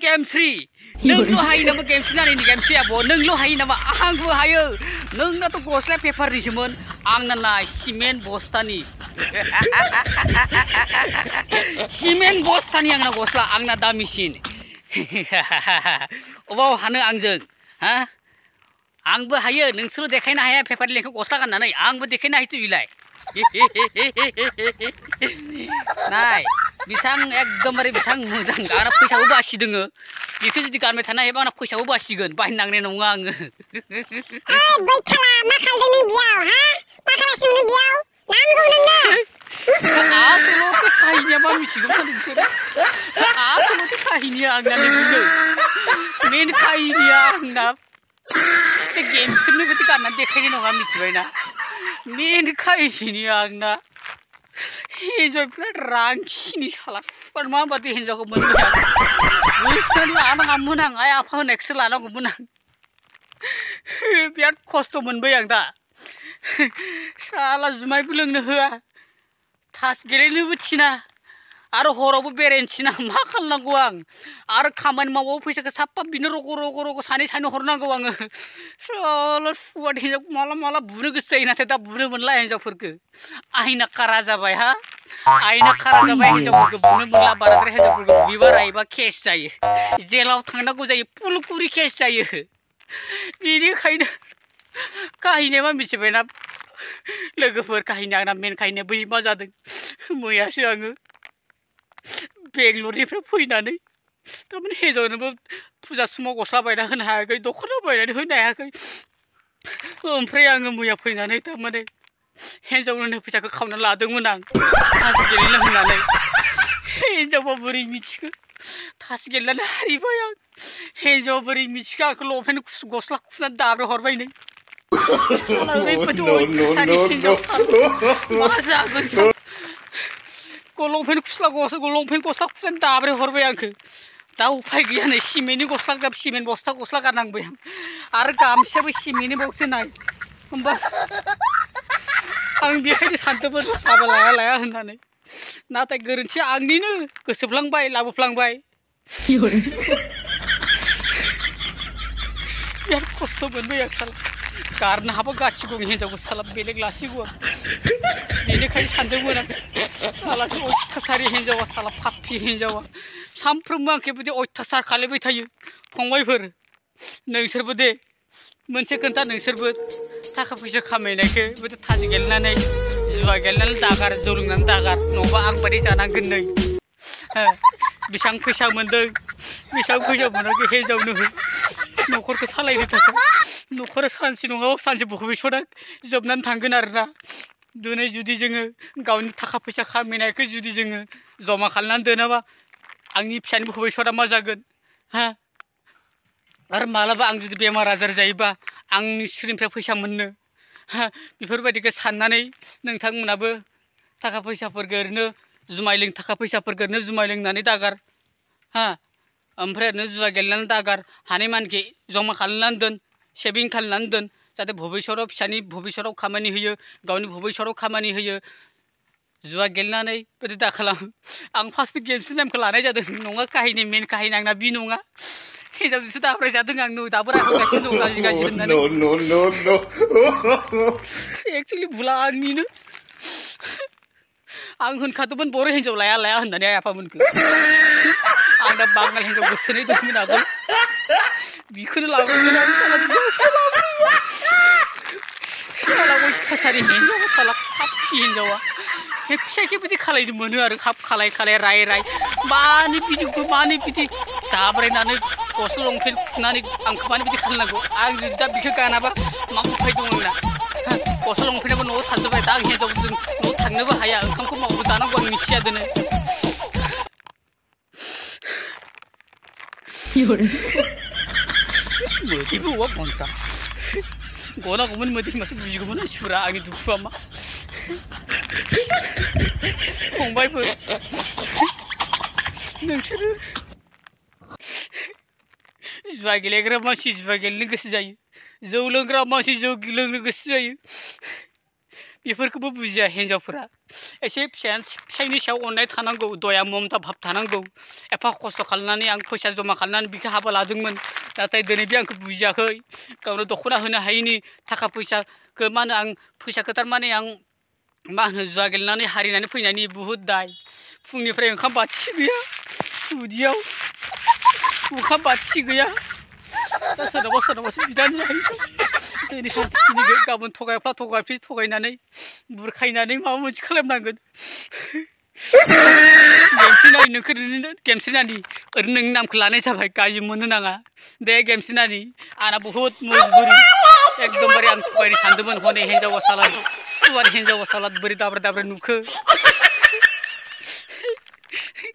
game 3 nung lo hayi nama game 3 nani game 3 abo nung lo hayi nama ang bu hayo nung na to gosla paper ni simon ang na cement bostani cement bostani ang na gosla ang na da machine obaw hanu angjeng ha ang bu hayo noंसोर देखायनो हाया paper लेखौ गस्ला गाननानै आंबो देखायनो हायो बिलाय नाय बिसां एकदमबारे बिसां मोजां आरो फैसाबो बासिदोङो बेखौ जुदि गानबाय थानो हायोबा आंना फैसाबो बासिगोन बायनो नांनाय नङा आङो बैथाला मा खालामदों नों बेयाव हा मा खालामगासिनो नों बेयाव नांगौ नोंनो आसलथे काहिनिया मा मिथिगौ नोंसोरो आसलथे काहिनिया आंना नोंनो मेन काहिनिया आंना बे गेमफोरनो बिदि गाननानै देखायनाय नङा मिथिबायना मेन काहिनिया आंना हिन्जावफ्रा रांखिनि साला माबादि हिन्जावखौ मोनबाय आं गोसोआनो लानाङामोन आं आइ आफा होनायखौसो लानांगौमोन आं बिराद खस्थ' मोनबाय आं दा साला जुमायबो लोंनो होआ थास गेलेनोबो थिना आरो हरावबो बेरायनो थिना मा खालामनांगौ आं आरो खामानि मावबाबो फैसाखौ साफा बिनो रग' सानै हरनांगौ आङो साला सुवाद हिन्जावखौ माला बुनो गोसो जायो नाथाय दा बुनो मोनला हिन्जावफोरखौ आइना खारा जाबाय हा आइना खारा जाबाय हिन्जावफोरखौ बुनो मोनला बाराद्राय हिन्जावफोरखौ बुयोबा रायोबा केस जायो जेलाव थांनांगौ जायो पुलकुरि केस जायो बेनिखायनो काहिनिया मा मिथिबायना लोगोफोर काहिनिया आंना मेन काहिनिया बै मा जादों मैयासो आङो बेंगलरनिफ्राय फैनानै थारमाने हिन्जावनोबो फुजा समाव गस्ला बायना होनो हायाखै दख'ना बायनानै होनो हायाखै ओमफ्राय आङो मैया फैनानै थारमाने हिन्जावनो फैसाखौ खावनानै लादोंमोन आं थास गेलेनो होननानै हिन्जावबा बोरै मिथिखो थास गेलेनानै हारिबाय आं हिन्जावबा बोरै मिथिखो आंखौ लंपेन्ट गस्ला खुनानै दाब्रे हरबाय नै मा जागोन लंपेन्ट गस्ला खुनानै दाब्रे हरबाय आंखौ दा उफाय गैया नै सिमेन्टनि गस्ला सिमेन्ट बस्ता गस्ला गाननांबाय आं आरो गामसायाबो सिमेन्टनि बावसो नाय होमबा आं बेखायनो सानदोंमोन हाबा लाया होननानै नाथाय गोरोन्थिया आंनिनो गोसोफ्लांबाय लाबोफ्लांबाय बिराद खस्थ' मोनबाय आं साला गारनो हाबा गासिगौ हिन्जावखौ साला बेलेग लासिगौ आं बेनिखायनो सानदोंमोन आं सालासो अयथासारि हिन्जावा साला फाफि हिन्जावा सानफ्रोमबो आंखौ बिदि अयथासार खालामबाय थायो फंबायफोर नोंसोरबो दे मोनसे खोन्था नोंसोरबो थाखा फैसा खामायनायखौ बिदि थाज गेलेनानै जुवा गेलेनानै दागार जौ लोंनानै दागार नङाबा आं बायदि जानांगोन नै बेसेबां फैसा मोनदों बेसेबां फैसा मोनाखै हिन्जावनो न'खरखौ सालायनो थाखाय न'खरा सानसे नङाबा सानसे भबिसतआ जोबनानै थांगोन आरोना दिनै जुदि जोङो गावनि थाखा फैसा खामायनायखौ जुदि जोङो जमा खालामनानै दोनाबा आंनि फिसानि भबिसतआ मा जागोन हा आरो मालाबा आं जुदि बेमार आजार जायोबा आंनि सोरनिफ्राय फैसा मोननो हा बेफोरबायदिखौ साननानै नोंथांमोनाबो थाखा फैसाफोरखौ ओरैनो थाखा फैसाफोरखौ ओरैनो जुमाय लोंनानै दागार हा ओमफ्राय ओरैनो जुवा गेलेनानै दागार हानायमानिखौ जमा खालामनानै दोन सेभिं खालामनानै दोन जाहाथे भबिसतआव फिसानि भबिसतआव खामानि होयो गावनि भबिसतआव खामानि होयो जुवा गेलेनानै बिदि दा खालाम आं फार्स्ट गेमसनि नामखौ लानाय जादों नङा काहिनि मेन काहिनि आंना बि नङा हिन्जावजोंसो दाब्राय जादों आं दाबो रागागासिनो दं गाज्रि होननानै एक्सुवेलि भुला आंनिनो आं होनखादोंमोन बर' हिन्जाव लाया होननानै आइ आफामोनखौ आं दा बांगाल हिन्जाव गोसोनाय दंमोन आगोल बिखौनो लाबोगोन आं साला अयथासारि हिन्जावा साला फाफि हिन्जावा फिसायखौ बिदि खालायनो मोनो आरो खाब खालाय राय मानो बिदि दाब्रायनानै गस्ला लंपेन्ट खुनानै आंखौ मानो बिदि खालामनांगौ आं जुदि दा बिखौ गानाबा मा उफाय दं आंना गस्ला लंपेन्टाबो न'आव थाजोब्बाय दा आं हिन्जावजों न'आव थांनोबो हाया ओंखामखौ मावबो जानांगौ आं मिथिया दोनो मोदैबो औवा घन्टा गनांगौमोन मोदै होनबासो बुजिगौमोन मानसिफोरा आंनि दुखुआ मा फंबायफोर नोंसोरो जुवा गेलेग्रा मानसि जुवा गेलेनो गोसो जायो जौ लोंग्रा मानसि जौ लोंनो गोसो जायो बेफोरखौबो बुजिया हिनजावफोरा एसे फिसायनि सायाव अननाय थानांगौ दया ममता भाब थानांगौ एफा खस्थ' खालामनानै आं फैसा जमा खालामनानै बिखौ हाबा लादोंमोन नाथाय दिनै बे आंखौ बुजियाखै गावनो दख'ना होनो हायैनि थाखा फैसाखौ मा होनो आं फैसाखौ थारमाने आं मा होनो जुवा गेलेनानै हारिनानै फैनायनि बुहुद दाय फुंनिफ्राय ओंखाम बाथिसे गैया उदैयाव ओंखाम बाथिसे गैया दा सोरनावबासो बिनानै जाहैयो दिनै सानसेखिनि गाबोन थगायनानै बुरखायनानै माबा मोनसे खालामनांगोन गेमस्रिनानि नोंखौ गेमस्रिनानि ओरैनो नोंनि नामखौ लानाय जाबाय गाज्रि मोननो नाङा दे गेमस्रिनानि आंना बुहुद मजबुरि एकदमबारे आं थगायनो सानदोंमोन हनै हिनजावा सालाद सुवार हिनजावा सालाद बोरै दाब्रे नुखो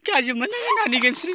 गाज्रि मोननो नाङा नानि गेमस्रि